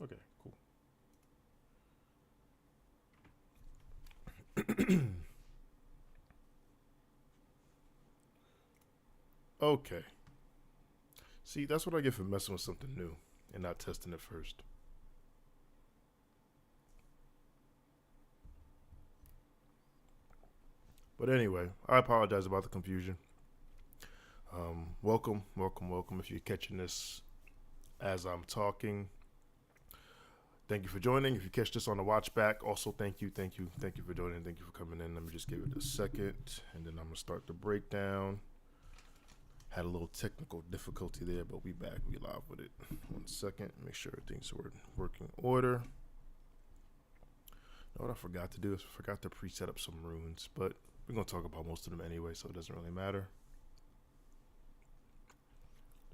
Okay, cool. Okay. See, that's what I get for messing with something new and not testing it first. But anyway, I apologize about the confusion. Welcome, welcome, welcome. If you're catching this as I'm talking, thank you for joining. If you catch this on the watch back, also thank you, thank you, thank you for joining. Thank you for coming in. Let me just give it a second, and then I'm gonna start the breakdown. Had a little technical difficulty there, but we back. We live with it. 1 second. Make sure everything's working order. Know what I forgot to do is I forgot to preset up some runes, but we're gonna talk about most of them anyway, so it doesn't really matter.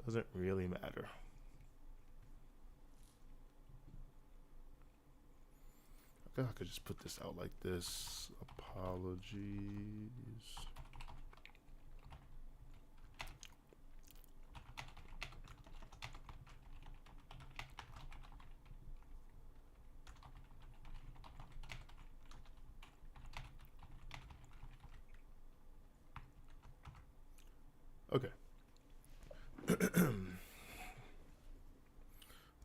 Doesn't really matter. I guess I could just put this out like this. Apologies. Okay. I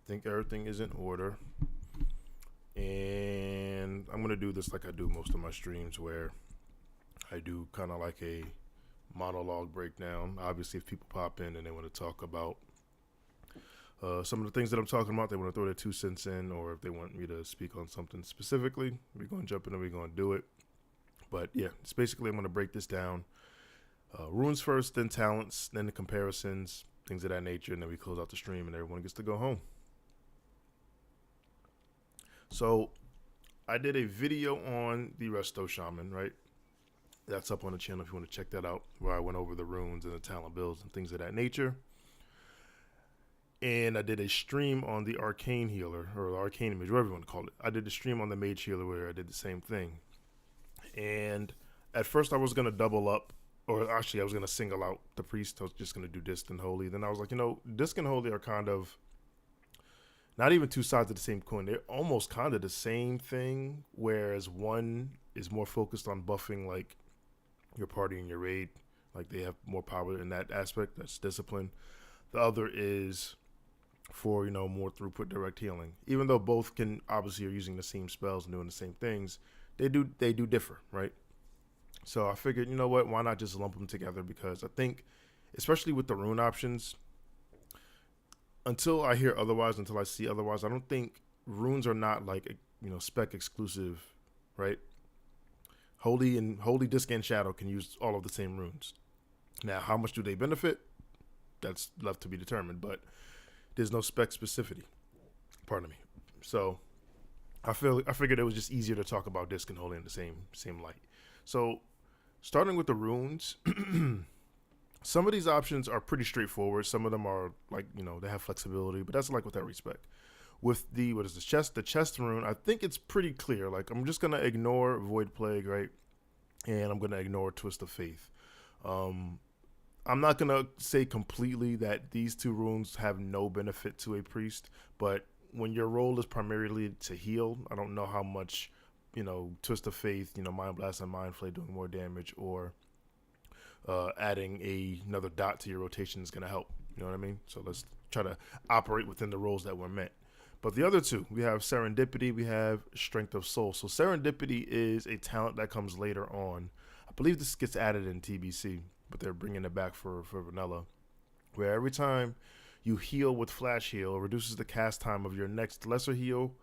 think everything is in order. And I'm going to do this like I do most of my streams, where I do kind of like a monologue breakdown. Obviously, if people pop in and they want to talk about some of the things that I'm talking about, they want to throw their 2 cents in, or if they want me to speak on something specifically, we're going to jump in and we're going to do it. But yeah, it's basically I'm going to break this down. Runes first, then talents, then the comparisons, things of that nature, and then we close out the stream and everyone gets to go home. So I did a video on the Resto Shaman, right? That's up on the channel if you want to check that out, where I went over the runes and the talent builds and things of that nature. And I did a stream on the Arcane Healer, or the Arcane Mage, whatever you want to call it. I did a stream on the Mage Healer where I did the same thing. And at first I was going to double up, or actually I was going to single out the Priest. I was just going to do Disc and Holy. Then I was like, Disc and Holy are kind of not even two sides of the same coin. They're almost kind of the same thing, whereas one is more focused on buffing like your party and your raid. Like they have more power in that aspect. That's discipline. The other is for more throughput direct healing. Even though both can obviously are using the same spells and doing the same things, they do differ, right? So I figured, you know what, why not just lump them together? Because I think, especially with the rune options, until I hear otherwise, until I see otherwise, I don't think runes are not like spec exclusive, right? Holy Disc and Shadow can use all of the same runes. Now, how much do they benefit? That's left to be determined, but there's no spec specificity. Pardon me. So I figured it was just easier to talk about Disc and Holy in the same light. So starting with the runes, some of these options are pretty straightforward. Some of them are like, they have flexibility, but that's like with every spec. With the, what is this, the chest rune, I think it's pretty clear. Like, I'm just going to ignore Void Plague, right? And I'm going to ignore Twist of Faith. I'm not going to say completely that these two runes have no benefit to a priest, but when your role is primarily to heal, I don't know how much, Twist of Faith, Mind Blast and Mind Flay doing more damage, or adding another dot to your rotation is going to help. You know what I mean? So let's try to operate within the roles that were meant. But the other two, we have Serendipity, we have Strength of Soul. So Serendipity is a talent that comes later on. I believe this gets added in TBC, but they're bringing it back for vanilla, where every time you heal with Flash Heal, it reduces the cast time of your next lesser heal,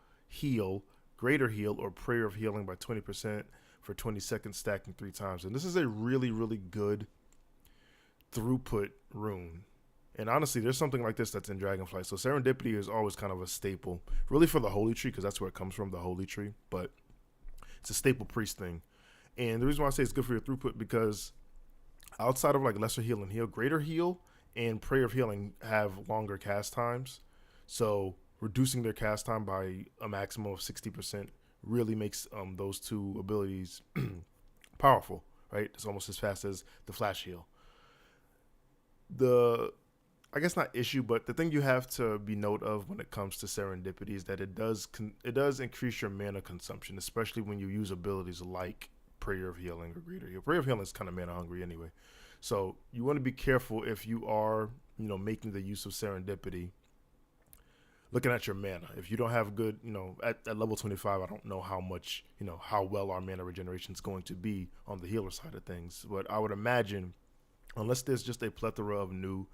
greater heal, or prayer of healing by 20% for 20 seconds, stacking 3 times. And this is a really, really good throughput rune. And honestly, there's something like this that's in Dragonflight. So Serendipity is always kind of a staple, really for the Holy Tree, because that's where it comes from, the Holy Tree. But it's a staple priest thing. And the reason why I say it's good for your throughput, because outside of like lesser heal and heal, greater heal and prayer of healing have longer cast times. So reducing their cast time by a maximum of 60% really makes those two abilities powerful, right? It's almost as fast as the Flash Heal. I guess not issue, but the thing you have to be note of when it comes to serendipity is that it does increase your mana consumption, especially when you use abilities like Prayer of Healing or Greater Heal. Prayer of Healing is kind of mana hungry anyway, so you want to be careful if you are making the use of serendipity. Looking at your mana, if you don't have good, at level 25, I don't know how much, how well our mana regeneration is going to be on the healer side of things, but I would imagine, unless there's just a plethora of new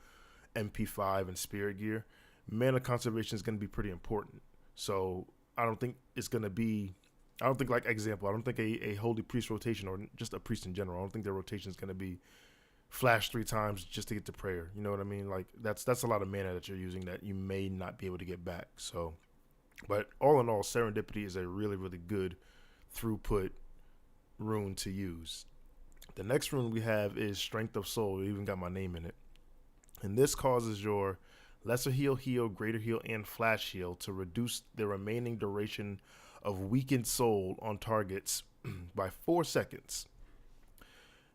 MP5 and spirit gear, mana conservation is going to be pretty important. So I don't think it's going to be, I don't think, like, example, I don't think a holy priest rotation, or just a priest in general, I don't think their rotation is going to be flash 3 times just to get to prayer. You know what I mean? Like, that's a lot of mana that you're using that you may not be able to get back. So, but all in all, serendipity is a really, really good throughput rune to use. The next rune we have is Strength of Soul. It even got my name in it. And this causes your Lesser Heal, Greater Heal, and Flash Heal to reduce the remaining duration of weakened soul on targets by 4 seconds.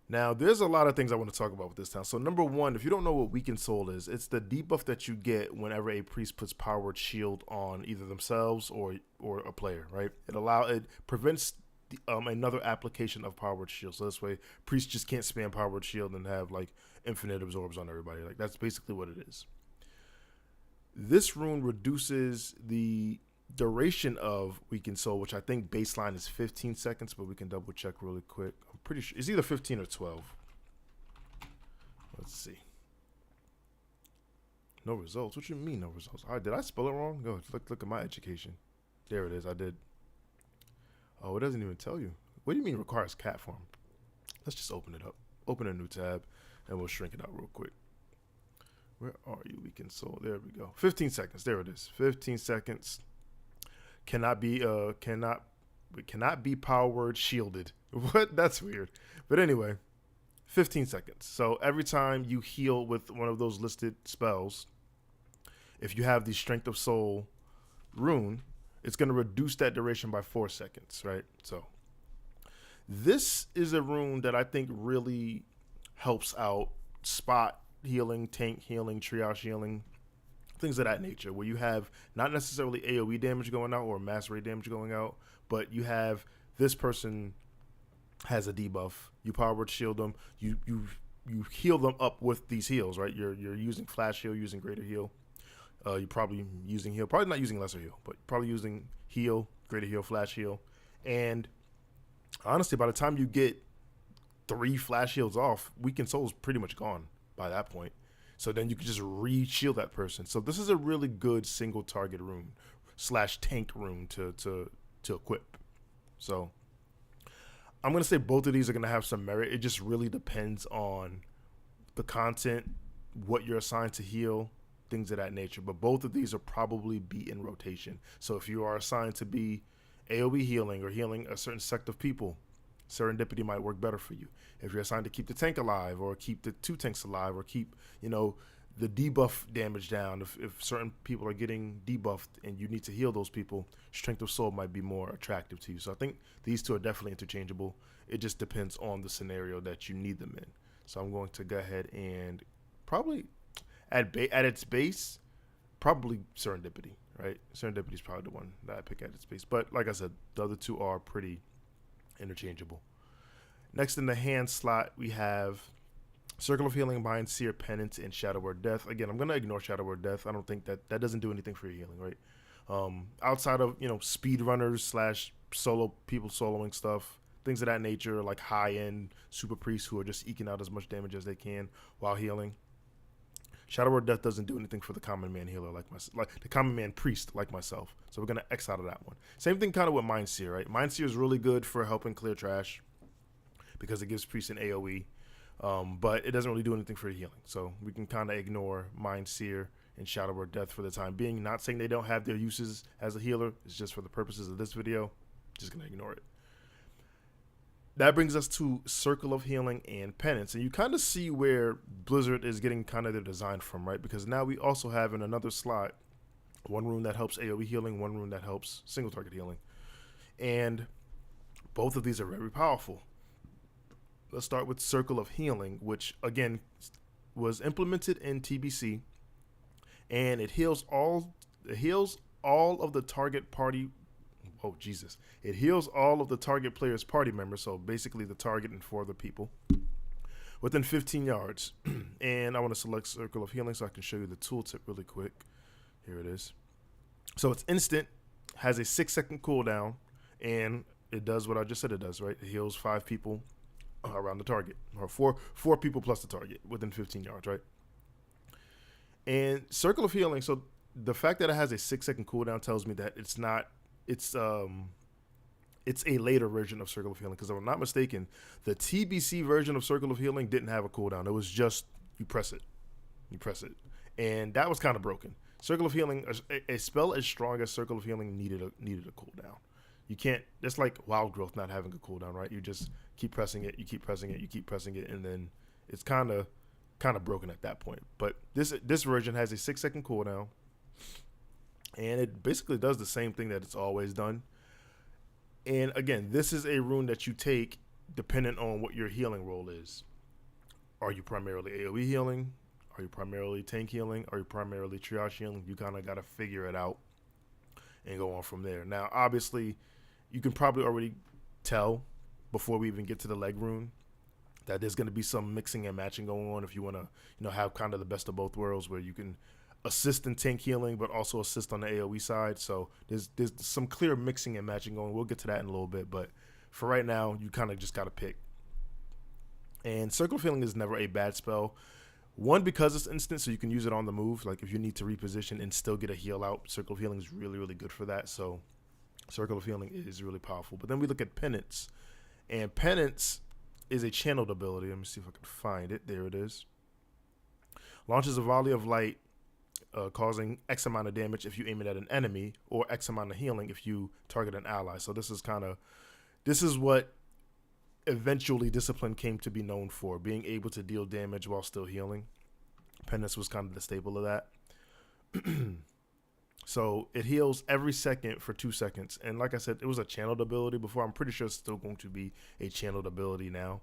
Now, there's a lot of things I want to talk about with this town. So, number one, if you don't know what Weakened Soul is, it's the debuff that you get whenever a priest puts Powered Shield on either themselves or a player, right? It prevents another application of Powered Shield. So this way, priests just can't spam Powered Shield and have, like, infinite absorbs on everybody. Like, that's basically what it is. This rune reduces the duration of Weakened Soul, which I think baseline is 15 seconds, but we can double check really quick. I'm pretty sure it's either 15 or 12. Let's see. No results. What you mean no results? Did I spell it wrong? Go look at my education. There it is. I did. Oh, it doesn't even tell you. What do you mean it requires cat form? Let's just open it up. Open a new tab, and we'll shrink it out real quick. Where are you, Weakened Soul? There we go. 15 seconds. There it is. 15 seconds. Cannot be powered shielded. What? That's weird. But anyway, 15 seconds. So every time you heal with one of those listed spells, if you have the Strength of Soul rune, it's going to reduce that duration by 4 seconds, right? So this is a rune that I think really helps out spot healing, tank healing, triage healing, things of that nature, where you have not necessarily AoE damage going out or mass rate damage going out, but you have this person has a debuff. You powered shield them. You heal them up with these heals, right? You're using flash heal, using greater heal. You're probably using heal, probably not using lesser heal, but probably using heal, greater heal, flash heal. And honestly, by the time you get 3 flash heals off, Weakened Soul is pretty much gone by that point. So then you can just re-shield that person. So this is a really good single target rune / tank rune to equip. So I'm going to say both of these are going to have some merit. It just really depends on the content, what you're assigned to heal, things of that nature. But both of these will probably be in rotation. So if you are assigned to be AoE healing or healing a certain sect of people, serendipity might work better for you. If you're assigned to keep the tank alive or keep the 2 tanks alive or keep, the debuff damage down, if certain people are getting debuffed and you need to heal those people, Strength of Soul might be more attractive to you. So I think these two are definitely interchangeable. It just depends on the scenario that you need them in. So I'm going to go ahead and probably at its base, probably serendipity, right? Serendipity is probably the one that I pick at its base. But like I said, the other two are pretty interchangeable. Next in the hand slot, we have Circle of Healing, Mind Seer, Penance, and Shadow Word Death. Again, I'm going to ignore Shadow Word Death. I don't think that doesn't do anything for your healing, right? Outside of, speed runners / solo people soloing stuff, things of that nature, like high-end super priests who are just eking out as much damage as they can while healing. Shadow Word Death doesn't do anything for the common man healer like the common man priest like myself. So we're going to X out of that one. Same thing kind of with Mind Seer, right? Mind Seer is really good for helping clear trash because it gives priests an AoE. But it doesn't really do anything for healing. So we can kind of ignore Mind Seer and Shadow Word Death for the time being. Not saying they don't have their uses as a healer. It's just for the purposes of this video. Just going to ignore it. That brings us to Circle of Healing and Penance. And you kind of see where Blizzard is getting kind of their design from, right? Because now we also have in another slot one rune that helps AoE healing, one rune that helps single target healing. And both of these are very powerful. Let's start with Circle of Healing, which, again, was implemented in TBC and it heals all of the target party. Oh Jesus! It heals all of the target player's party members, so basically the target and 4 other people, within 15 yards. And I want to select Circle of Healing so I can show you the tooltip really quick. Here it is. So it's instant, has a 6-second cooldown, and it does what I just said it does, right? It heals 5 people around the target, or four people plus the target within 15 yards, right? And Circle of Healing, so the fact that it has a 6-second cooldown tells me that it's a later version of Circle of Healing, because if I'm not mistaken, the TBC version of Circle of Healing didn't have a cooldown. It was just you press it, and that was kind of broken. Circle of Healing, a spell as strong as Circle of Healing needed a cooldown. You can't. That's like Wild Growth not having a cooldown, right? You just keep pressing it, you keep pressing it, you keep pressing it, and then it's kind of broken at that point. But this version has a 6-second cooldown, and it basically does the same thing that it's always done. And again, this is a rune that you take dependent on what your healing role is. Are you primarily AoE healing? Are you primarily tank healing? Are you primarily triage healing? You kind of got to figure it out and go on from there. Now, obviously, you can probably already tell before we even get to the leg rune that there's going to be some mixing and matching going on if you want to, have kind of the best of both worlds, where you can assist in tank healing but also assist on the AoE side. So there's some clear mixing and matching going. We'll get to that in a little bit, but for right now, you kind of just got to pick. And Circle of Healing is never a bad spell. One, because it's instant, so you can use it on the move. Like if you need to reposition and still get a heal out, Circle of Healing is really, really good for that. So Circle of Healing is really powerful. But then we look at Penance. And Penance is a channeled ability. Let me see if I can find it. There it is. Launches a volley of light, causing X amount of damage if you aim it at an enemy, or X amount of healing if you target an ally. So this is what eventually Discipline came to be known for, being able to deal damage while still healing. Penance was kind of the staple of that. So it heals every second for 2 seconds. And like I said, it was a channeled ability before. I'm pretty sure it's still going to be a channeled ability now.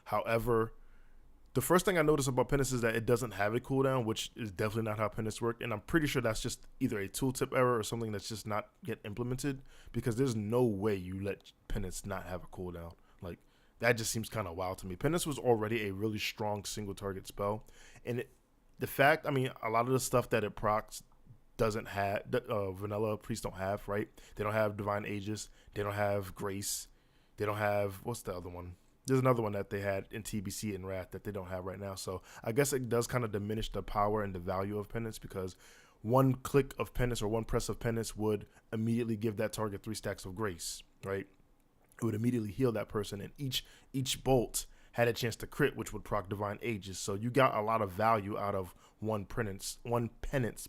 However, the first thing I noticed about Penance is that it doesn't have a cooldown, which is definitely not how Penance works. And I'm pretty sure that's just either a tooltip error or something that's just not yet implemented, because there's no way you let Penance not have a cooldown. Like, that just seems kind of wild to me. Penance was already a really strong single target spell. And a lot of the stuff that it procs doesn't have, vanilla priests don't have, right? They don't have Divine Aegis. They don't have Grace. They don't have, what's the other one? There's another one that they had in TBC and Wrath that they don't have right now. So I guess it does kind of diminish the power and the value of Penance, because one click of Penance or one press of Penance would immediately give that target 3 stacks of Grace, right? It would immediately heal that person, and each bolt had a chance to crit, which would proc Divine Aegis. So you got a lot of value out of one penance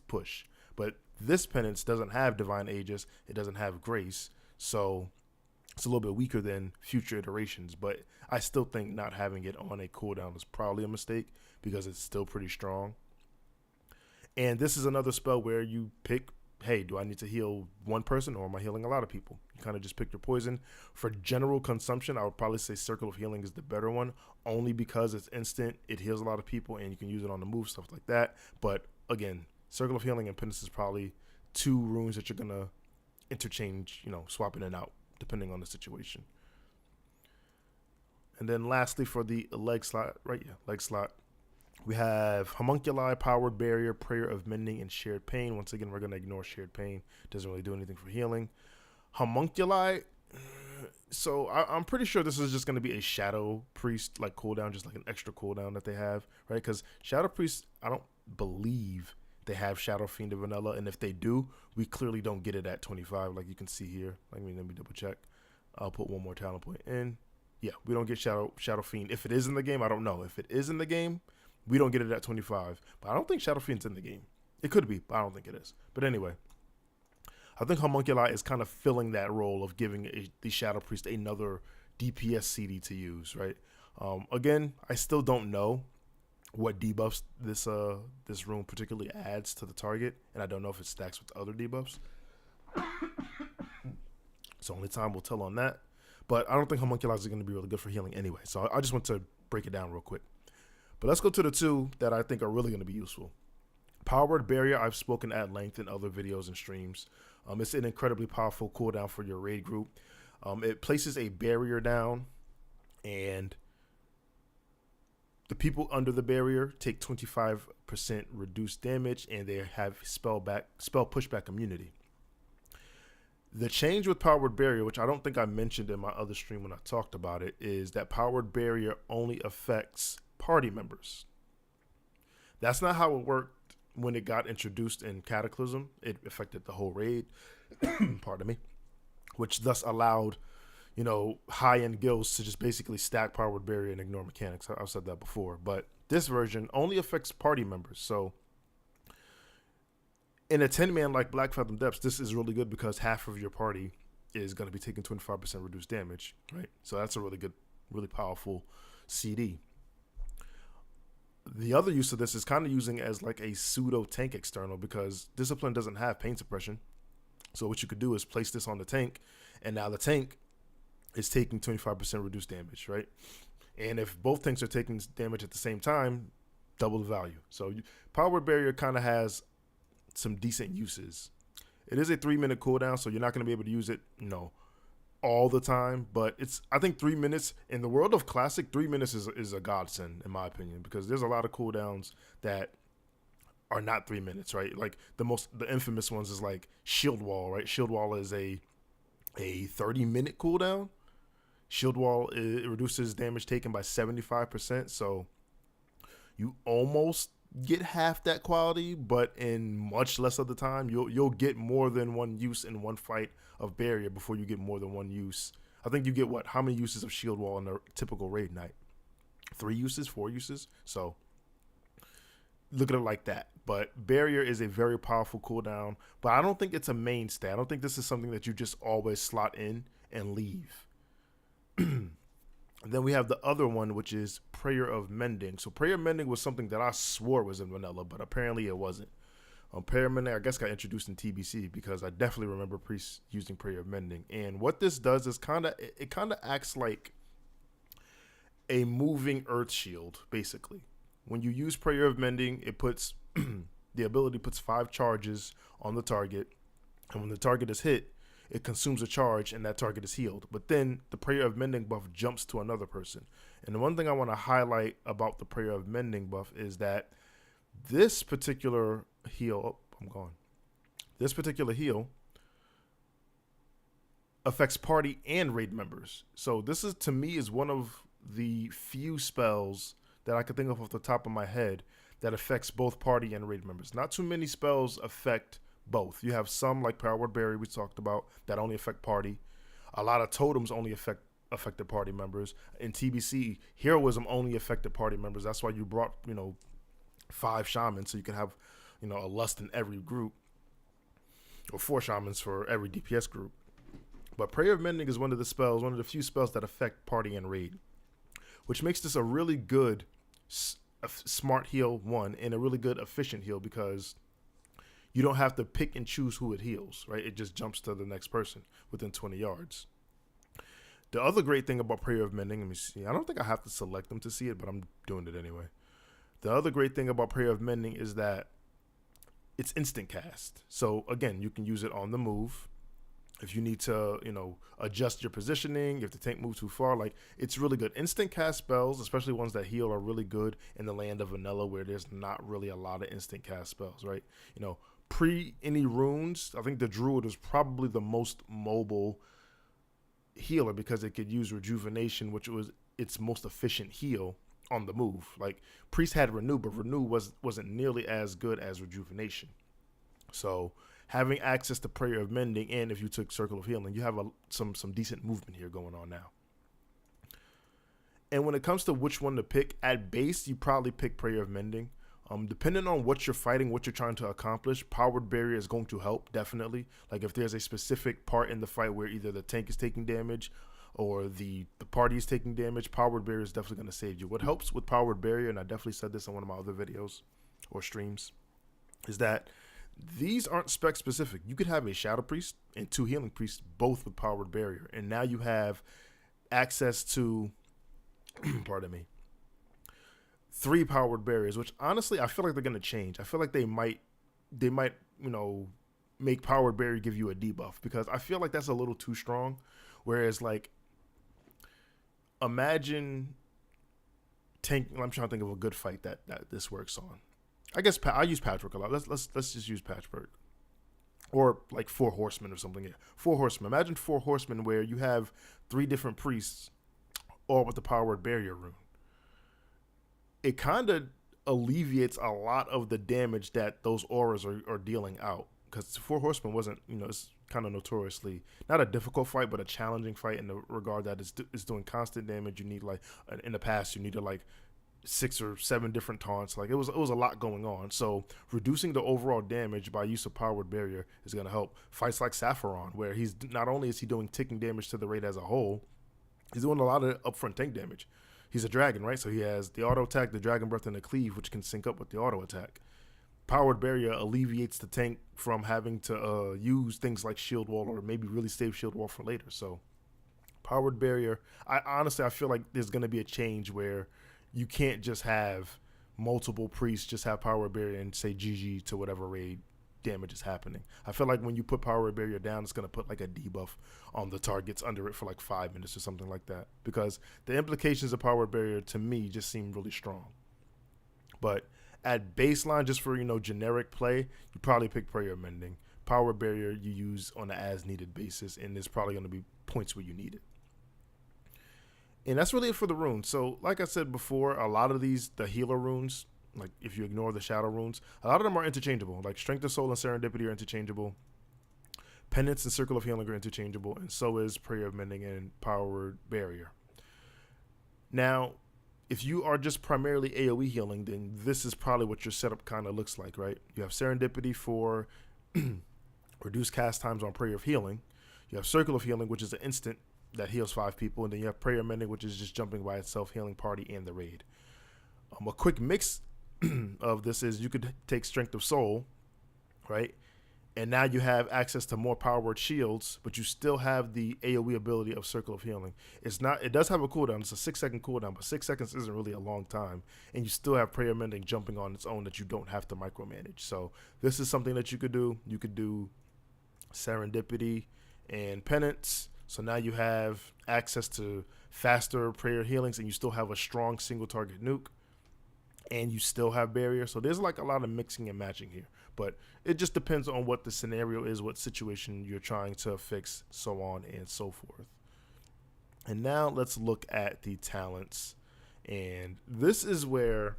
push. But this Penance doesn't have Divine Aegis. It doesn't have Grace. So it's a little bit weaker than future iterations. But I still think not having it on a cooldown is probably a mistake, because it's still pretty strong. And this is another spell where you pick, hey, do I need to heal one person, or am I healing a lot of people? You kind of just pick your poison. For general consumption, I would probably say Circle of Healing is the better one, only because it's instant, it heals a lot of people, and you can use it on the move, stuff like that. But again, Circle of Healing and Penance is probably 2 runes that you're going to interchange, swap in and out, depending on the situation. And then lastly, for the leg slot, we have Homunculi, Powered Barrier, Prayer of Mending, and Shared Pain. Once again, we're going to ignore Shared Pain. Doesn't really do anything for healing. Homunculi, so I'm pretty sure this is just going to be a Shadow Priest like cooldown, just like an extra cooldown that they have, right? Because Shadow Priest, I don't believe they have Shadow Fiend in vanilla, and if they do, we clearly don't get it at 25, like you can see here. Let me double check. I'll put one more talent point in. Yeah, we don't get Shadow Fiend. If it is in the game, I don't know. If it is in the game, we don't get it at 25. But I don't think Shadow Fiend's in the game. It could be, but I don't think it is. But anyway, I think Homunculi is kind of filling that role of giving the Shadow Priest another DPS CD to use, right? Again, I still don't know what debuffs this rune particularly adds to the target, and I don't know if it stacks with other debuffs. So only time will tell on that. But I don't think Homunculi is going to be really good for healing anyway. So I just want to break it down real quick. But let's go to the 2 that I think are really going to be useful. Powered Barrier, I've spoken at length in other videos and streams. It's an incredibly powerful cooldown for your raid group. It places a barrier down, and the people under the barrier take 25% reduced damage, and they have spell pushback immunity. The change with Powered Barrier, which I don't think I mentioned in my other stream when I talked about it, is that Powered Barrier only affects party members. That's not how it worked when it got introduced in Cataclysm. It affected the whole raid, pardon me, which thus allowed, high-end guilds to just basically stack Powered Barrier and ignore mechanics. I've said that before. But this version only affects party members. So in a 10-man like Black Fathom Depths, this is really good because half of your party is going to be taking 25% reduced damage, right? So that's a really good, really powerful CD. The other use of this is kind of using it as like a pseudo tank external, because Discipline doesn't have pain suppression. So what you could do is place this on the tank, and now the tank is taking 25% reduced damage, right? And if both tanks are taking damage at the same time, double the value. So Powered Barrier kind of has some decent uses. It is a 3-minute cooldown, so you're not going to be able to use it, all the time. But I think 3 minutes in the world of Classic, 3 minutes is a godsend in my opinion, because there's a lot of cooldowns that are not 3 minutes, right? Like the infamous ones is like Shield Wall, right? Shield Wall is a 30-minute cooldown. Shield Wall, it reduces damage taken by 75%, so you almost get half that quality, but in much less of the time. You'll get more than one use in one fight of Barrier before you get more than one use. I think you get how many uses of Shield Wall in a typical raid night? 3 uses, 4 uses? So look at it like that. But Barrier is a very powerful cooldown, but I don't think it's a mainstay. I don't think this is something that you just always slot in and leave. And then we have the other one, which is Prayer of Mending. So Prayer of Mending was something that I swore was in vanilla, but apparently it wasn't. Prayer of Mending, I guess, got introduced in TBC, because I definitely remember priests using Prayer of Mending. And what this does is it kind of acts like a moving earth shield, basically. When you use Prayer of Mending, it puts the ability puts 5 charges on the target, and when the target is hit, it consumes a charge and that target is healed. But then the Prayer of Mending buff jumps to another person. And the one thing I want to highlight about the Prayer of Mending buff is that this particular heal, this particular heal affects party and raid members. So this is, to me, is one of the few spells that I could think of off the top of my head that affects both party and raid members. Not too many spells affect both. You have some like Powered Barrier we talked about that only affect party. A lot of totems only affected party members. In TBC, heroism only affected party members. That's why you brought 5 shamans, so you can have a lust in every group, or 4 shamans for every DPS group. But Prayer of Mending is one of the few spells that affect party and raid, which makes this a really good smart heal one, and a really good efficient heal, because you don't have to pick and choose who it heals, right? It just jumps to the next person within 20 yards. The other great thing about Prayer of Mending, let me see. I don't think I have to select them to see it, but I'm doing it anyway. The other great thing about Prayer of Mending is that it's instant cast. So again, you can use it on the move. If you need to, adjust your positioning, if the tank moves too far, it's really good. Instant cast spells, especially ones that heal, are really good in the land of vanilla, where there's not really a lot of instant cast spells, right? Pre any runes, I think the Druid was probably the most mobile healer, because it could use Rejuvenation, which was its most efficient heal on the move. Like Priest had Renew, but Renew wasn't nearly as good as Rejuvenation. So having access to Prayer of Mending, and if you took Circle of Healing, you have some decent movement here going on now. And when it comes to which one to pick, at base, you probably pick Prayer of Mending. Depending on what you're fighting, what you're trying to accomplish, Powered Barrier is going to help, definitely. Like if there's a specific part in the fight where either the tank is taking damage or the party is taking damage, Powered Barrier is definitely going to save you. What helps with Powered Barrier, and I definitely said this in one of my other videos or streams, is that these aren't spec specific. You could have a Shadow Priest and 2 Healing Priests both with Powered Barrier, and now you have access to, pardon me, 3 Powered Barriers, which honestly I feel like they're going to change. I feel like they might they might, make Powered Barrier give you a debuff, because I feel like that's a little too strong. Whereas, like, imagine tank. I'm trying to think of a good fight that this works on. I guess I use Patchwork a lot. Let's just use Patchwork, or like Four Horsemen or something. Yeah, Four Horsemen. Imagine Four Horsemen where you have 3 different priests, all with the Powered Barrier rune. It kind of alleviates a lot of the damage that those auras are dealing out. Because Four Horsemen wasn't, it's kind of notoriously not a difficult fight, but a challenging fight in the regard that it's doing constant damage. You need, like, in the past, you needed like 6 or 7 different taunts. Like, it was a lot going on. So reducing the overall damage by use of Powered Barrier is going to help. Fights like Sapphiron, where he's not only is he doing ticking damage to the raid as a whole, he's doing a lot of upfront tank damage. He's a dragon, right? So he has the auto attack, the dragon breath, and the cleave, which can sync up with the auto attack. Powered Barrier alleviates the tank from having to use things like Shield Wall, or maybe really save Shield Wall for later. So Powered Barrier, I feel like there's going to be a change where you can't just have multiple priests just have Powered Barrier and say GG to whatever raid damage is happening. I feel like when you put Powered Barrier down, it's going to put like a debuff on the targets under it for like 5 minutes or something like that, because the implications of Powered Barrier to me just seem really strong. But at baseline, just for, generic play, you probably pick Prayer of Mending. Powered Barrier you use on an as-needed basis, and there's probably going to be points where you need it. And that's really it for the runes. So, like I said before, a lot of the healer runes, like if you ignore the shadow runes, a lot of them are interchangeable. Like Strength of Soul and Serendipity are interchangeable. Penance and Circle of Healing are interchangeable, and so is Prayer of Mending and Powered Barrier. Now, if you are just primarily AoE healing, then this is probably what your setup kind of looks like, right? You have Serendipity for reduced cast times on Prayer of Healing. You have Circle of Healing, which is an instant that heals 5 people. And then you have Prayer Mending, which is just jumping by itself, healing party and the raid. A quick mix of this is you could take Strength of Soul, right? And now you have access to more powered shields, but you still have the AoE ability of Circle of Healing. It does have a cooldown. It's a 6-second cooldown, but 6 seconds isn't really a long time. And you still have Prayer Mending jumping on its own that you don't have to micromanage. So this is something that you could do. You could do Serendipity and Penance. So now you have access to faster prayer healings, and you still have a strong single target nuke, and you still have barrier. So there's like a lot of mixing and matching here, but it just depends on what the scenario is, what situation you're trying to fix, so on and so forth. And now let's look at the talents, and this is where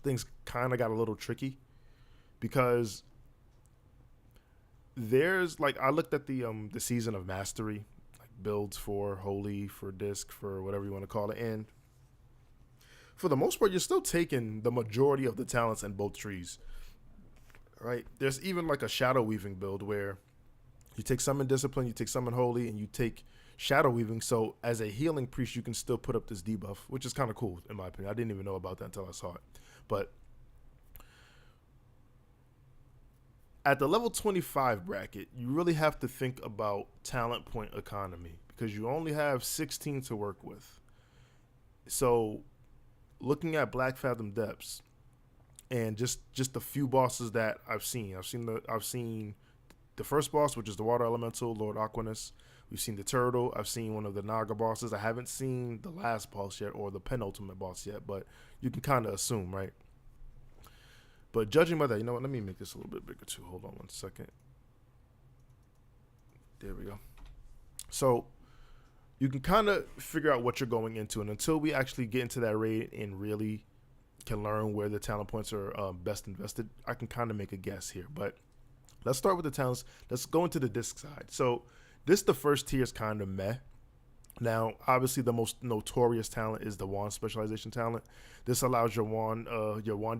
things kind of got a little tricky, because there's like, I looked at the Season of Mastery, like builds for Holy, for Disc, for whatever you want to call it, and for the most part, you're still taking the majority of the talents in both trees, right? There's even like a Shadow Weaving build where you take Summon Discipline, you take Summon Holy, and you take Shadow Weaving. So as a healing priest, you can still put up this debuff, which is kind of cool in my opinion. I didn't even know about that until I saw it. But at the level 25 bracket, you really have to think about talent point economy, because you only have 16 to work with. So looking at Black Fathom Depths and just a few bosses that I've seen the first boss, which is the Water Elemental, Lord Aquanus. We've seen the Turtle. I've seen one of the Naga bosses. I haven't seen the last boss yet, or the penultimate boss yet, but you can kind of assume, right? But judging by that, you know what? Let me make this a little bit bigger too. Hold on one second. There we go. So you can kind of figure out what you're going into, and until we actually get into that raid and really can learn where the talent points are best invested, I can kind of make a guess here. But let's start with the talents. Let's go into the disc side. So the first tier is kind of meh. Now, obviously, the most notorious talent is the wand specialization talent. This allows your wand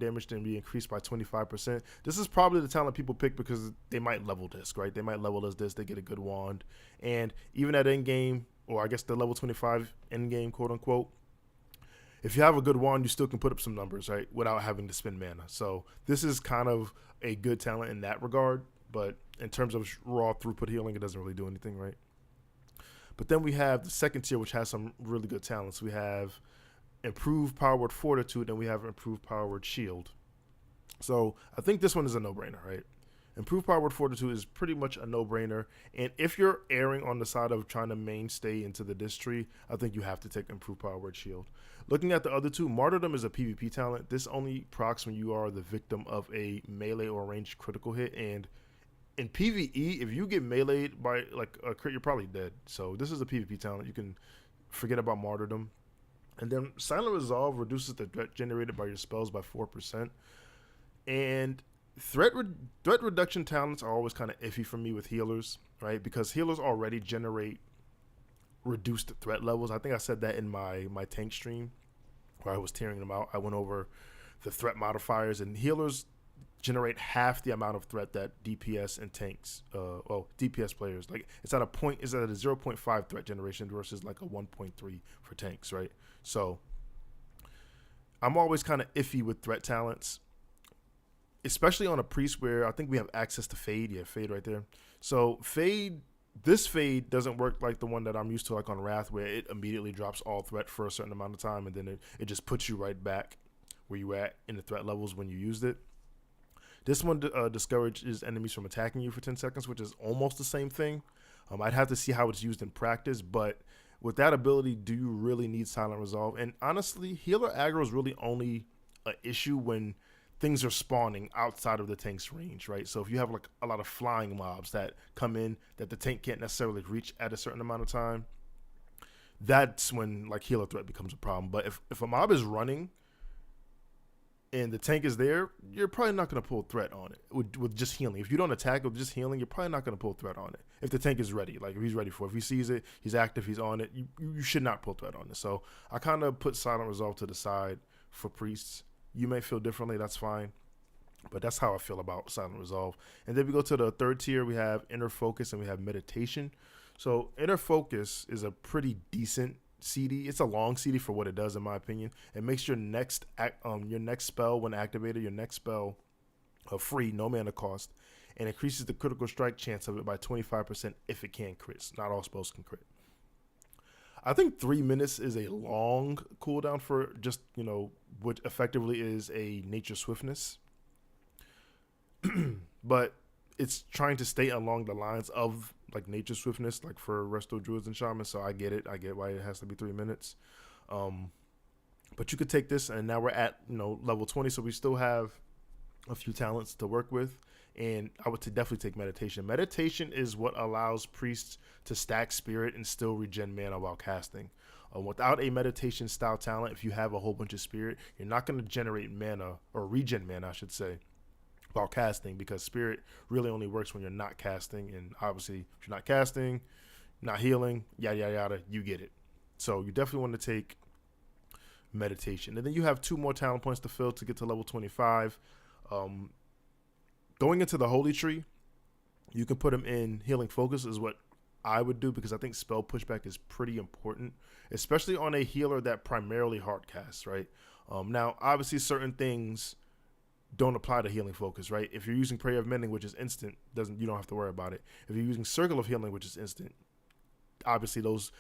damage to be increased by 25%. This is probably the talent people pick because they might level disc, right? They might level as this. They get a good wand, and even at end game, or I guess the level 25 end game, quote unquote, if you have a good wand, you still can put up some numbers, right, without having to spend mana. So this is kind of a good talent in that regard, but in terms of raw throughput healing, it doesn't really do anything, right? But then we have the second tier, which has some really good talents. We have improved powered fortitude, and we have improved powered shield. So I think this one is a no-brainer, right? Improved power word fortitude is pretty much a no-brainer. And if you're erring on the side of trying to mainstay into the disc tree, I think you have to take improved power word shield. Looking at the other two, martyrdom is a PvP talent. This only procs when you are the victim of a melee or ranged critical hit. And in PvE, if you get meleeed by like a crit, you're probably dead. So this is a PvP talent. You can forget about martyrdom. And then silent resolve reduces the threat generated by your spells by 4%. And threat reduction talents are always kind of iffy for me with healers, right? Because healers already generate reduced threat levels. I think I said that in my tank stream where I was tearing them out. I went over the threat modifiers, and healers generate half the amount of threat that DPS and tanks, DPS players, like it's at a 0.5 threat generation versus like a 1.3 for tanks, right? So I'm always kind of iffy with threat talents, especially on a priest where I think we have access to fade. Yeah, fade right there. So this fade doesn't work like the one that I'm used to, like on Wrath, where it immediately drops all threat for a certain amount of time, and then it just puts you right back where you at in the threat levels when you used it. This one discourages enemies from attacking you for 10 seconds, which is almost the same thing. I'd have to see how it's used in practice, but with that ability, do you really need Silent Resolve? And honestly, healer aggro is really only an issue when things are spawning outside of the tank's range, right? So if you have like a lot of flying mobs that come in that the tank can't necessarily reach at a certain amount of time, that's when like healer threat becomes a problem. But if a mob is running and the tank is there, you're probably not going to pull threat on it with just healing. If you don't attack with just healing, you're probably not going to pull threat on it. If the tank is ready, like if he's ready for it, if he sees it, he's active, he's on it, you should not pull threat on it. So I kind of put Silent Resolve to the side for priests. You may feel differently, that's fine. But that's how I feel about Silent Resolve. And then we go to the third tier, we have Inner Focus and we have Meditation. So Inner Focus is a pretty decent CD. It's a long CD for what it does, in my opinion. It makes your next spell, when activated, your next spell free, no mana cost, and increases the critical strike chance of it by 25% if it can crit. Not all spells can crit. I think 3 minutes is a long cooldown for just, what effectively is a nature swiftness. But it's trying to stay along the lines of like nature swiftness, like for resto druids and shamans. So I get it. I get why it has to be 3 minutes. But you could take this, and now we're at level 20, so we still have a few talents to work with. And I would definitely take meditation. Meditation is what allows priests to stack spirit and still regen mana while casting. Without a meditation style talent, if you have a whole bunch of spirit, you're not going to generate mana, or regen mana, I should say, while casting, because spirit really only works when you're not casting. And obviously, if you're not casting, not healing, yada, yada, yada, you get it. So you definitely want to take meditation. And then you have 2 more talent points to fill to get to level 25. Going into the Holy Tree, you can put them in Healing Focus is what I would do, because I think spell pushback is pretty important, especially on a healer that primarily hard casts, right? Now, obviously, certain things don't apply to Healing Focus, right? If you're using Prayer of Mending, which is instant, you don't have to worry about it. If you're using Circle of Healing, which is instant, obviously those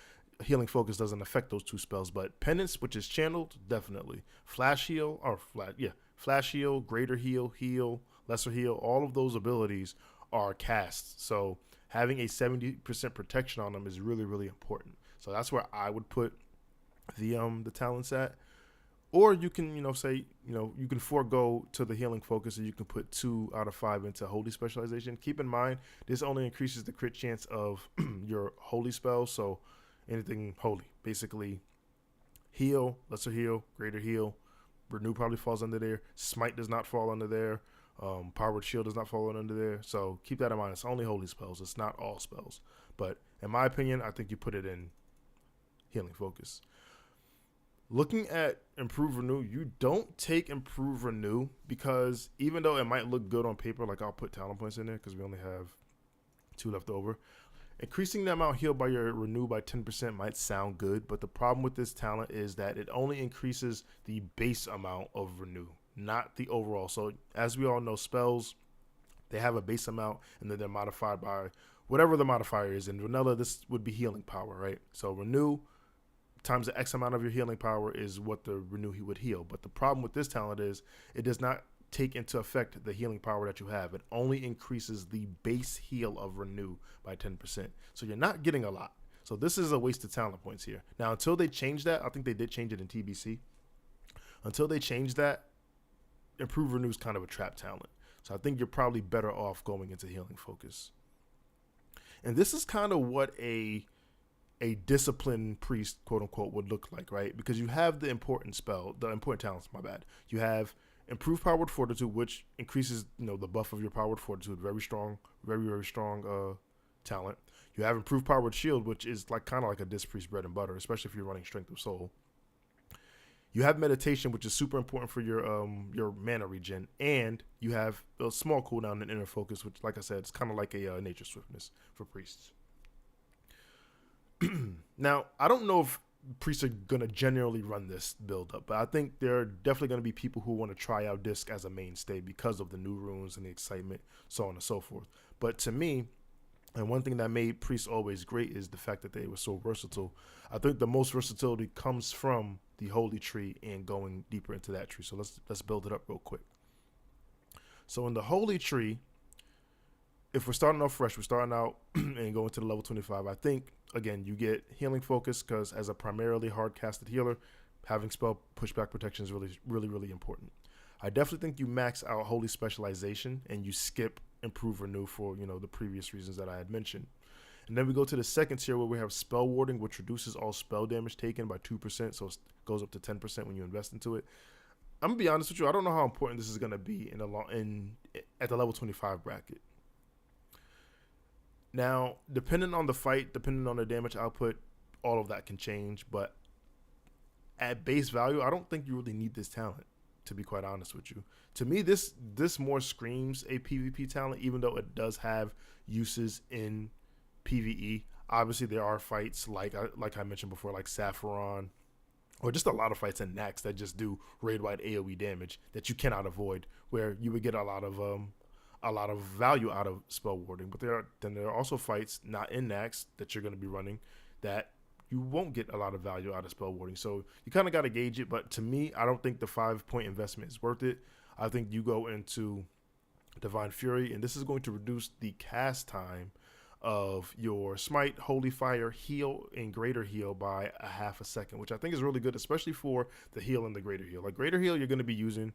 Healing Focus doesn't affect those 2 spells. But Penance, which is channeled, definitely. Flash Heal, Greater Heal, Lesser Heal, all of those abilities are casts. So having a 70% protection on them is really, really important. So that's where I would put the talents at. Or you can, you can forego to the Healing Focus, and you can put 2 out of 5 into Holy Specialization. Keep in mind, this only increases the crit chance of your Holy spells. So anything Holy, basically Heal, Lesser Heal, Greater Heal, Renew probably falls under there. Smite does not fall under there. Powered Shield does not fall under there. So keep that in mind. It's only Holy spells. It's not all spells. But in my opinion, I think you put it in Healing Focus. Looking at Improve Renew, you don't take Improve Renew, because even though it might look good on paper, like I'll put talent points in there because we only have 2 left over. Increasing the amount healed by your Renew by 10% might sound good, but the problem with this talent is that it only increases the base amount of Renew, not the overall. So as we all know, spells, they have a base amount, and then they're modified by whatever the modifier is. In vanilla, this would be healing power, right? So Renew times the X amount of your healing power is what the Renew he would heal. But the problem with this talent is it does not take into effect the healing power that you have. It only increases the base heal of Renew by 10%. So you're not getting a lot. So this is a waste of talent points here. Now, until they change that, I think they did change it in TBC. Until they change that, Improve Renew is kind of a trap talent. So I think you're probably better off going into Healing Focus. And this is kind of what a disciplined priest, quote unquote, would look like, right? Because you have the important talents, my bad. You have Improved Powered Fortitude, which increases, the buff of your Powered Fortitude. Very strong, very, very strong talent. You have Improved Powered Shield, which is kind of like a Disc Priest bread and butter, especially if you're running Strength of Soul. You have Meditation, which is super important for your mana regen, and you have a small cooldown in Inner Focus, which, like I said, is kind of like a Nature Swiftness for priests. Now, I don't know if priests are going to generally run this build up, but I think there are definitely going to be people who want to try out Disc as a mainstay because of the new runes and the excitement, so on and so forth. But to me, and one thing that made priests always great is the fact that they were so versatile. I think the most versatility comes from the Holy Tree and going deeper into that tree. So let's build it up real quick. So in the Holy Tree, if we're starting off fresh, we're starting out and going to the level 25. I think, again, you get Healing Focus because as a primarily hard-casted healer, having spell pushback protection is really, really, really important. I definitely think you max out Holy Specialization and you skip Improve Renew for, the previous reasons that I had mentioned. And then we go to the second tier where we have Spell Warding, which reduces all spell damage taken by 2%, so it goes up to 10% when you invest into it. I'm going to be honest with you, I don't know how important this is going to be at the level 25 bracket. Now, depending on the fight, depending on the damage output, all of that can change. But at base value, I don't think you really need this talent, to be quite honest with you. To me, this more screams a PvP talent, even though it does have uses in PvE. Obviously, there are fights like I mentioned before, like Saffron, or just a lot of fights in Nax that just do raid-wide AoE damage that you cannot avoid, where you would get a lot of value out of spell warding. But there are also fights not in Nax that you're going to be running that you won't get a lot of value out of spell warding. So you kind of got to gauge it. But to me, I don't think the 5-point investment is worth it. I think you go into Divine Fury, and this is going to reduce the cast time of your Smite, Holy Fire, Heal, and Greater Heal by a half a second, which I think is really good, especially for the heal and the Greater Heal. Like Greater Heal, you're going to be using,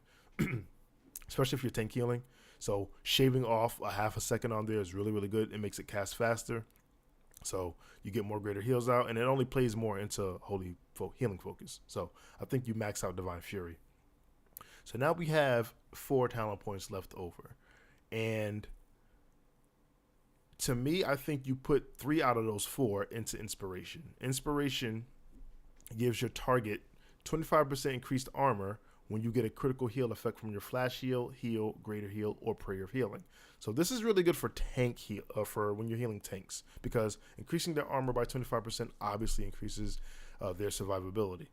especially if you're tank healing. So shaving off a half a second on there is really, really good. It makes it cast faster. So you get more Greater Heals out, and it only plays more into Healing Focus. So I think you max out Divine Fury. So now we have 4 talent points left over. And to me, I think you put 3 out of those 4 into Inspiration. Inspiration gives your target 25% increased armor when you get a critical heal effect from your Flash Heal, Greater Heal, or Prayer of Healing. So this is really good for tank heal, for when you're healing tanks, because increasing their armor by 25% obviously increases their survivability.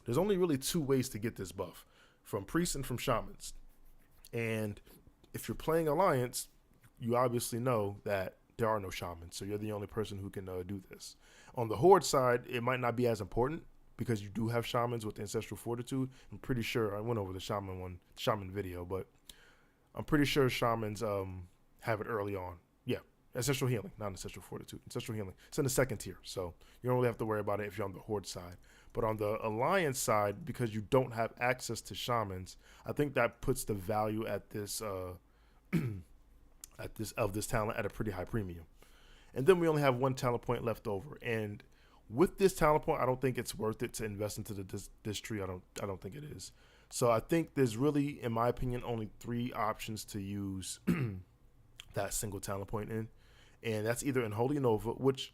There's only really 2 ways to get this buff, from priests and from shamans. And if you're playing Alliance, you obviously know that there are no shamans, so you're the only person who can do this. On the Horde side, it might not be as important because you do have shamans with Ancestral Fortitude. I'm pretty sure, I went over the shaman video, but I'm pretty sure shamans have it early on. Yeah, Ancestral Healing, not Ancestral Fortitude. Ancestral Healing, it's in the second tier, so you don't really have to worry about it if you're on the Horde side. But on the Alliance side, because you don't have access to shamans, I think that puts the value at this this talent at a pretty high premium. And then we only have 1 talent point left over. And with this talent point, I don't think it's worth it to invest into this tree. I don't think it is. So I think there's really, in my opinion, only 3 options to use that single talent point in. And that's either in Holy Nova, which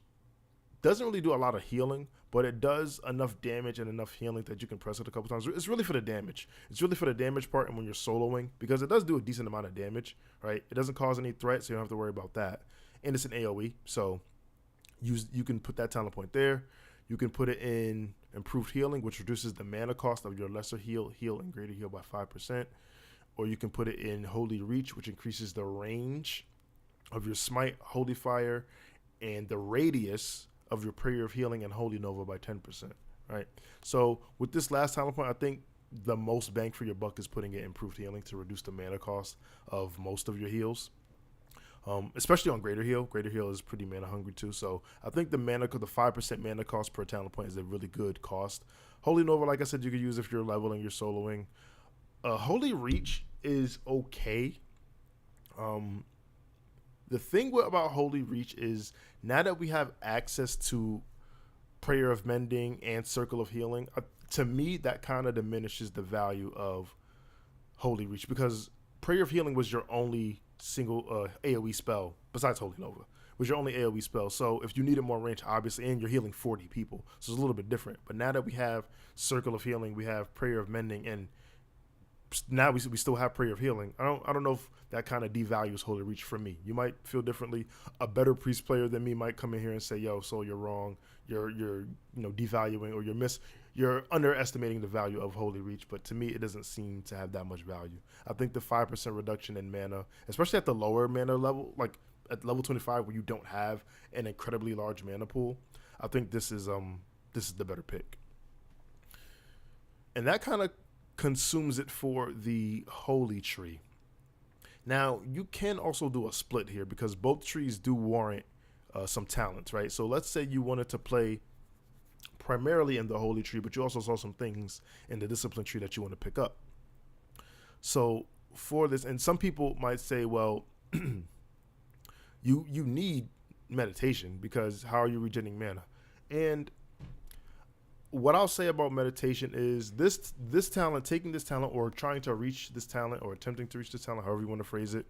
doesn't really do a lot of healing, but it does enough damage and enough healing that you can press it a couple times. It's really for the damage. It's really for the damage part and when you're soloing, because it does do a decent amount of damage, right? It doesn't cause any threat, so you don't have to worry about that. And it's an AoE, so you can put that talent point there. You can put it in Improved Healing, which reduces the mana cost of your Lesser Heal, and Greater Heal by 5%. Or you can put it in Holy Reach, which increases the range of your Smite, Holy Fire, and the radius of your Prayer of Healing and Holy Nova by 10%, right? So with this last talent point, I think the most bang for your buck is putting in improved healing to reduce the mana cost of most of your heals. Especially on Greater Heal. Greater Heal is pretty mana hungry too. So I think the 5% mana cost per talent point is a really good cost. Holy Nova, like I said, you could use if you're leveling, you're soloing. Holy Reach is okay. The thing about Holy Reach is now that we have access to Prayer of Mending and Circle of Healing, to me that kind of diminishes the value of Holy Reach, because Prayer of Healing was your only single AoE spell besides Holy Nova, was your only AoE spell. So if you needed more range, obviously, and you're healing 40 people, so it's a little bit different. But now that we have Circle of Healing, we have Prayer of Mending, and now we still have Prayer of Healing. I don't know if that kind of devalues Holy Reach for me. You might feel differently. A better priest player than me might come in here and say, "Yo, so you're wrong. You're devaluing, or you're underestimating the value of Holy Reach." But to me, it doesn't seem to have that much value. I think the 5% reduction in mana, especially at the lower mana level, like at level 25, where you don't have an incredibly large mana pool, I think this is the better pick. And that kind of consumes it for the Holy Tree. Now, you can also do a split here because both trees do warrant some talents, right? So let's say you wanted to play primarily in the Holy Tree, but you also saw some things in the Discipline Tree that you want to pick up. So for this, and some people might say, well, you need meditation, because how are you regenerating mana? And what I'll say about meditation is this talent, taking this talent, or trying to reach this talent, or attempting to reach this talent, however you want to phrase it,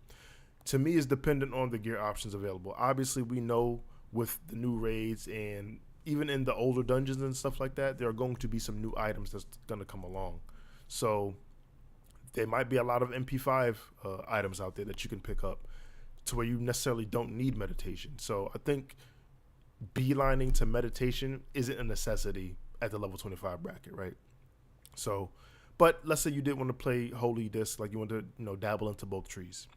to me is dependent on the gear options available. Obviously, we know with the new raids and even in the older dungeons and stuff like that, there are going to be some new items that's going to come along. So there might be a lot of MP5 items out there that you can pick up to where you necessarily don't need meditation. So I think beelining to meditation isn't a necessity at the level 25 bracket, right? So, but let's say you did want to play Holy Disc, like you want to, dabble into both trees.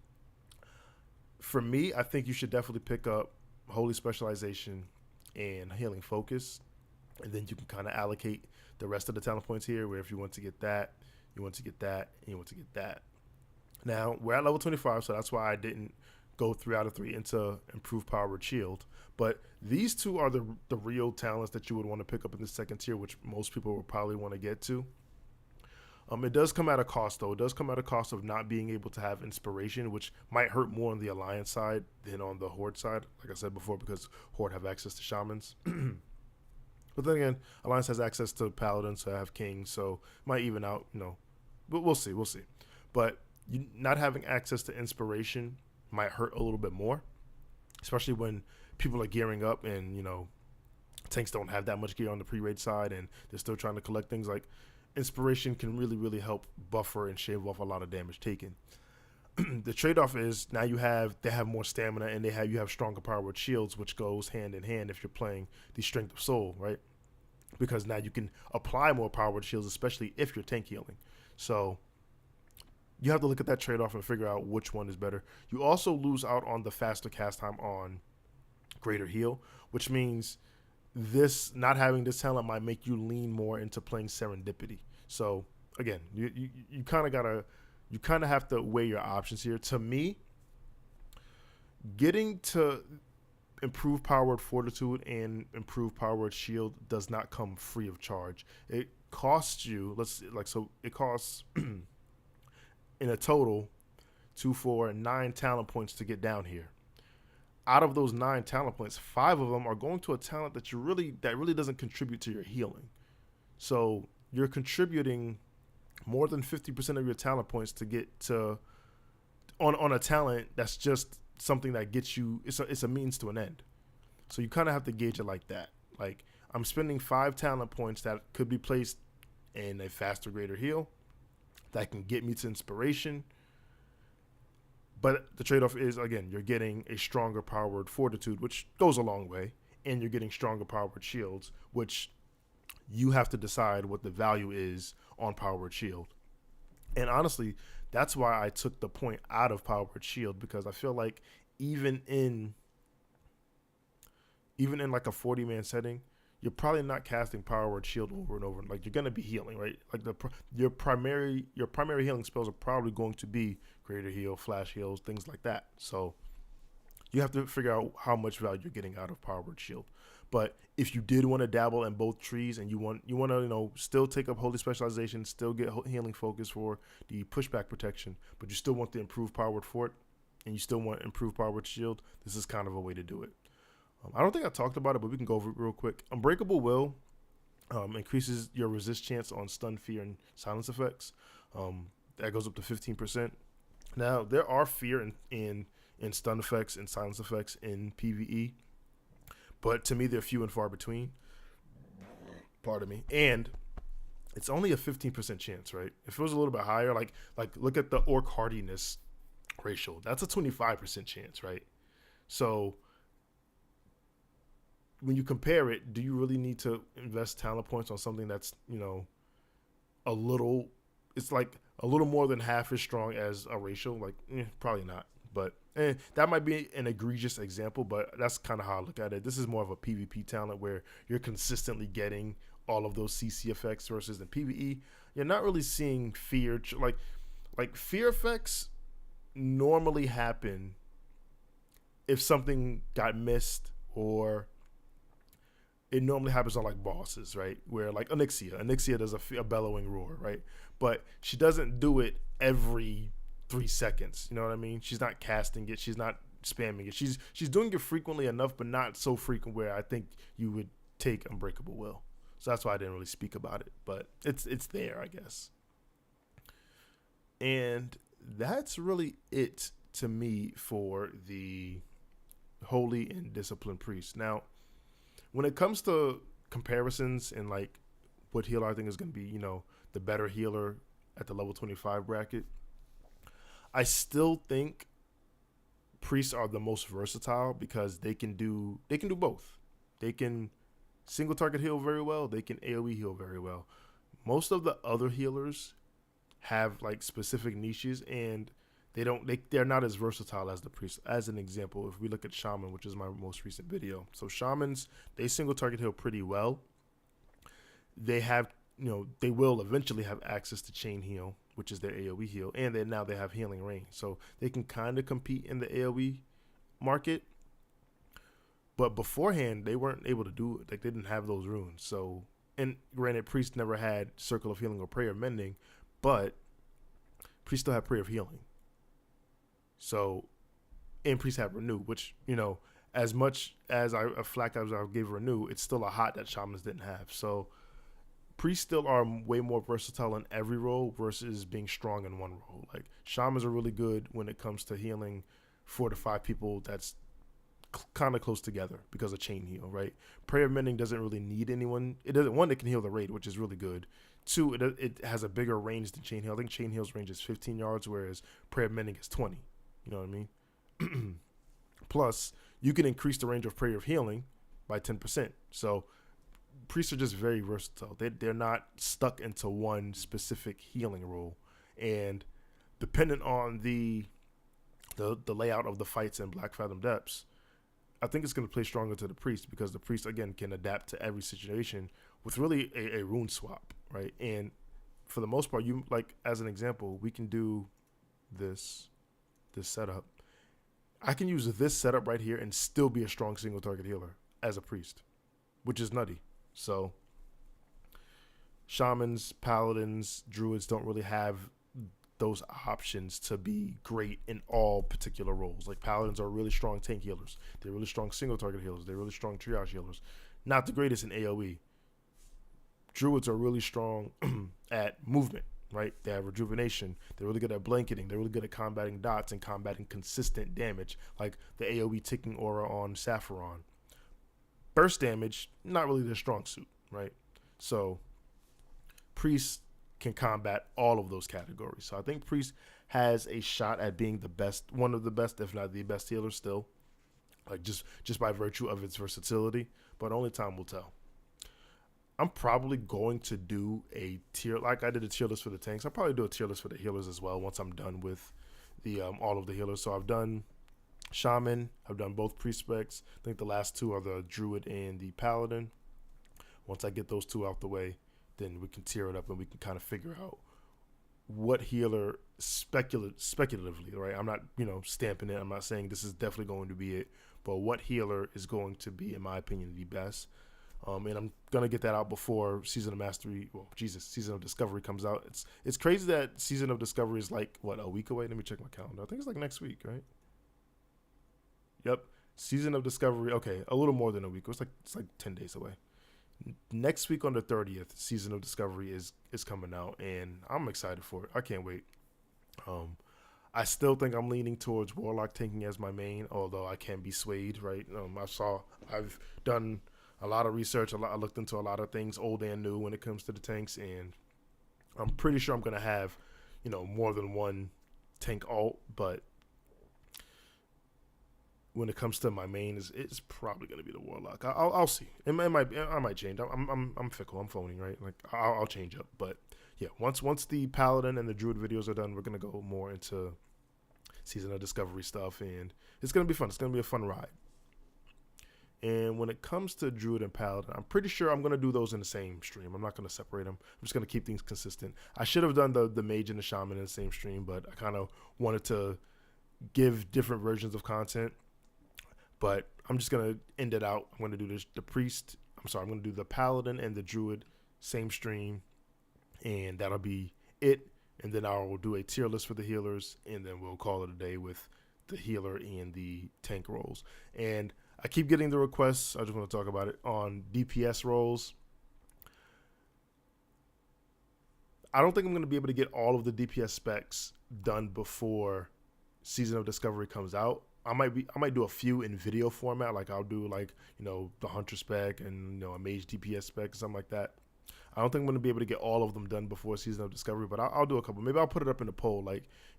For me, I think you should definitely pick up Holy Specialization and Healing Focus, and then you can kind of allocate the rest of the talent points here, where if you want to get that, you want to get that, and you want to get that. Now, we're at level 25, so that's why I didn't go 3 out of 3 into Improved Powered Shield. But these two are the real talents that you would want to pick up in the second tier, which most people would probably want to get to. It does come at a cost, though. It does come at a cost of not being able to have Inspiration, which might hurt more on the Alliance side than on the Horde side, like I said before, because Horde have access to Shamans. But then again, Alliance has access to Paladins, so I have Kings, so might even out, But we'll see. But not having access to Inspiration might hurt a little bit more, especially when people are gearing up and, tanks don't have that much gear on the pre-raid side and they're still trying to collect things. Like, Inspiration can really, really help buffer and shave off a lot of damage taken. The trade-off is now they have more stamina, and you have stronger powered shields, which goes hand in hand if you're playing the Strength of Soul, right? Because now you can apply more powered shields, especially if you're tank healing. So you have to look at that trade-off and figure out which one is better. You also lose out on the faster cast time on Greater Heal, which means not having this talent might make you lean more into playing Serendipity. So again, you kind of have to weigh your options here. To me, getting to Improve Powered Fortitude and Improve Powered Shield does not come free of charge. It costs you, it costs in a total 2, 4, 9 talent points to get down here. Out of those 9 talent points, 5 of them are going to a talent that really doesn't contribute to your healing. So you're contributing more than 50% of your talent points to get to on a talent that's just something that gets you. It's a means to an end. So you kind of have to gauge it like that. Like, I'm spending 5 talent points that could be placed in a faster Greater Heal that can get me to Inspiration. But the trade-off is, again, you're getting a stronger powered Fortitude, which goes a long way, and you're getting stronger powered shields, which you have to decide what the value is on powered shield. And honestly, that's why I took the point out of powered shield, because I feel like even in like a 40-man setting, you're probably not casting Power Word Shield over and over. Like, you're gonna be healing, right? Like your primary healing spells are probably going to be Greater Heal, Flash Heals, things like that. So you have to figure out how much value you're getting out of Power Word Shield. But if you did want to dabble in both trees and you want to still take up Holy Specialization, still get healing focus for the pushback protection, but you still want the improved Power Word Fort and you still want improved Power Word Shield, this is kind of a way to do it. I don't think I talked about it, but we can go over it real quick. Unbreakable Will increases your resist chance on stun, fear, and silence effects. That goes up to 15%. Now, there are fear in stun effects and silence effects in PvE, but to me, they're few and far between. Pardon me. And it's only a 15% chance, right? If it was a little bit higher, like look at the Orc Hardiness ratio. That's a 25% chance, right? So when you compare it, do you really need to invest talent points on something that's, a little, it's like a little more than half as strong as a ratio? Like, probably not. But that might be an egregious example, but that's kind of how I look at it. This is more of a PvP talent where you're consistently getting all of those CC effects versus in PvE, you're not really seeing fear. Like fear effects normally happen if something got missed, or it normally happens on like bosses, right? Where like Onyxia does a bellowing roar, right? But she doesn't do it every 3 seconds. You know what I mean? She's not casting it. She's not spamming it. She's doing it frequently enough, but not so frequent where I think you would take Unbreakable Will. So that's why I didn't really speak about it, but it's there, I guess. And that's really it to me for the Holy and Disciplined Priest. Now, when it comes to comparisons and like what healer I think is going to be, the better healer at the level 25 bracket, I still think priests are the most versatile because they can do both. They can single target heal very well. They can AoE heal very well. Most of the other healers have like specific niches, and they're not as versatile as the priest. As an example, if we look at Shaman, which is my most recent video, so Shamans, they single target heal pretty well. They have, they will eventually have access to chain heal, which is their AoE heal, and then now they have healing rain, so they can kind of compete in the AoE market. But beforehand, they weren't able to do it. Like, they didn't have those runes. So, and granted, Priest never had Circle of Healing or Prayer of Mending, but Priest still had Prayer of Healing. So, and Priest had Renew, which, as much as I gave Renew, it's still a hot that Shamans didn't have. So, Priests still are way more versatile in every role versus being strong in one role. Like, Shamans are really good when it comes to healing 4 to 5 people that's kind of close together because of chain heal, right? Prayer of Mending doesn't really need anyone. It doesn't. One, it can heal the raid, which is really good. 2, it has a bigger range than chain heal. I think chain heal's range is 15 yards, whereas Prayer of Mending is 20. You know what I mean? Plus, you can increase the range of Prayer of Healing by 10%. So priests are just very versatile. They're not stuck into one specific healing role, and dependent on the layout of the fights in Black Fathom Depths, I think it's going to play stronger to the priest because the priest, again, can adapt to every situation with really a rune swap, right? And for the most part, you, like, as an example, we can do this setup. I can use this setup right here and still be a strong single target healer as a priest, which is nutty. So shamans, paladins, druids don't really have those options to be great in all particular roles. Like, paladins are really strong tank healers. They're really strong single target healers. They're really strong triage healers. Not the greatest in AoE. Druids are really strong at movement, right? They have rejuvenation. They're really good at blanketing. They're really good at combating dots and combating consistent damage, like the AoE ticking aura on Sapphiron. Burst damage, not really their strong suit, right? So priests can combat all of those categories. So I think Priest has a shot at being the best, one of the best, if not the best healer still, like just by virtue of its versatility, but only time will tell. I'm probably going to do a tier, like I did a tier list for the tanks. I'll probably do a tier list for the healers as well once I'm done with the all of the healers. So I've done Shaman, I've done both Priest specs. I think the last 2 are the Druid and the Paladin. Once I get those two out the way, then we can tear it up and we can kind of figure out what healer speculatively, right? I'm not, stamping it. I'm not saying this is definitely going to be it, but what healer is going to be, in my opinion, the best. And I'm gonna get that out before Season of Mastery. Well, Jesus, Season of Discovery comes out. It's crazy that Season of Discovery is like what, a week away. Let me check my calendar. I think it's like next week, right? Yep. Season of Discovery. Okay, a little more than a week. It's like 10 days away. Next week on the 30th, Season of Discovery is coming out, and I'm excited for it. I can't wait. I still think I'm leaning towards Warlock tanking as my main, although I can be swayed, right? I've done a lot of research. I looked into a lot of things, old and new, when it comes to the tanks, and I'm pretty sure I'm gonna have, more than one tank alt. But when it comes to my main, it's probably gonna be the Warlock. I'll see. I might change. I'm fickle. I'm phony, right? Like I'll change up. But yeah, once the Paladin and the Druid videos are done, we're gonna go more into Season of Discovery stuff, and it's gonna be fun. It's gonna be a fun ride. And when it comes to Druid and Paladin, I'm pretty sure I'm going to do those in the same stream. I'm not going to separate them. I'm just going to keep things consistent. I should have done the Mage and the Shaman in the same stream, but I kind of wanted to give different versions of content. But I'm just going to end it out. I'm going to do the Priest. I'm going to do the Paladin and the Druid, same stream. And that'll be it. And then I'll do a tier list for the healers. And then we'll call it a day with the healer and the tank roles. And I keep getting the requests, I just want to talk about it, on DPS roles. I don't think I'm going to be able to get all of the DPS specs done before Season of Discovery comes out. I might do a few in video format, like I'll do the Hunter spec and a Mage DPS spec, something like that. I don't think I'm going to be able to get all of them done before Season of Discovery, but I'll do a couple. Maybe I'll put it up in the poll,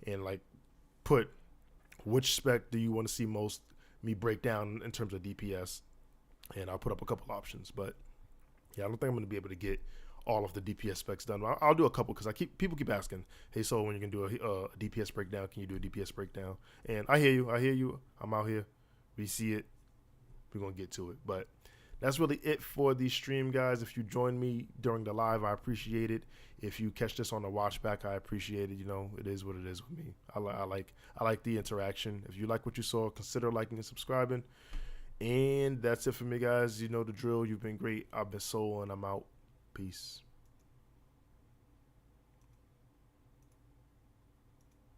and put which spec do you want to see most me break down in terms of DPS, and I'll put up a couple options. But yeah, I don't think I'm going to be able to get all of the DPS specs done. I'll do a couple because people keep asking, hey, so when you can do a DPS breakdown, can you do a DPS breakdown? And I hear you. I'm out here. We see it. We're going to get to it. But that's really it for the stream, guys. If you join me during the live, I appreciate it. If you catch this on the watch back, I appreciate it. It is what it is with me. I like the interaction. If you like what you saw, consider liking and subscribing. And that's it for me, guys. You know the drill. You've been great. I've been Soul, and I'm out. Peace.